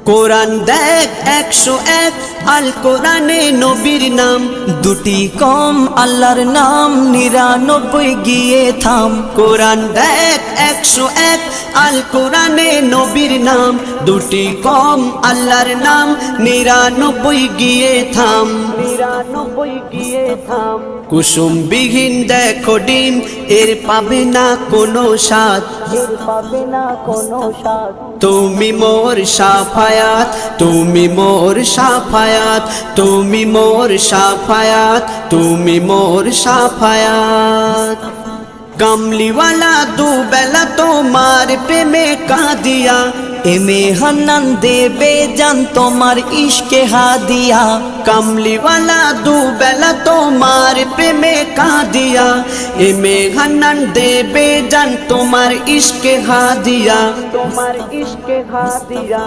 কোরআন দেখ 101 আল কোরআনে নবীর নাম, দুটি কম আল্লাহর নাম 99 গিয়ে থাম। কোরআন দেখ 101 আল কোরআনে নবীর নাম, দুটি কম আল্লাহর নাম 99 গিয়ে থাম। 99 গিয়ে থাম। কুসুম বিহীন দেখো ডিম, এর পাবে না কোনো স্বাদ, এর পাবে না কোনো স্বাদ। তুমি মোর শাফায়াত, তুমি মোর শাফায়াত, তুমি মোর শাফায়াত, তুমি মোর শাফায়াত। কামলিওয়ালা দুবেলা তোমার প্রেমে কাঁদিয়া, এমে হান্নান দেবে জান তোমার ইশকে হাদিয়া। কামলিওয়ালা দুবেলা তোমার প্রেমে কাঁদিয়া, এমে হান্নান দেবে জান তোমার ইশকে হাদিয়া, তোমার ইশকে হাদিয়া।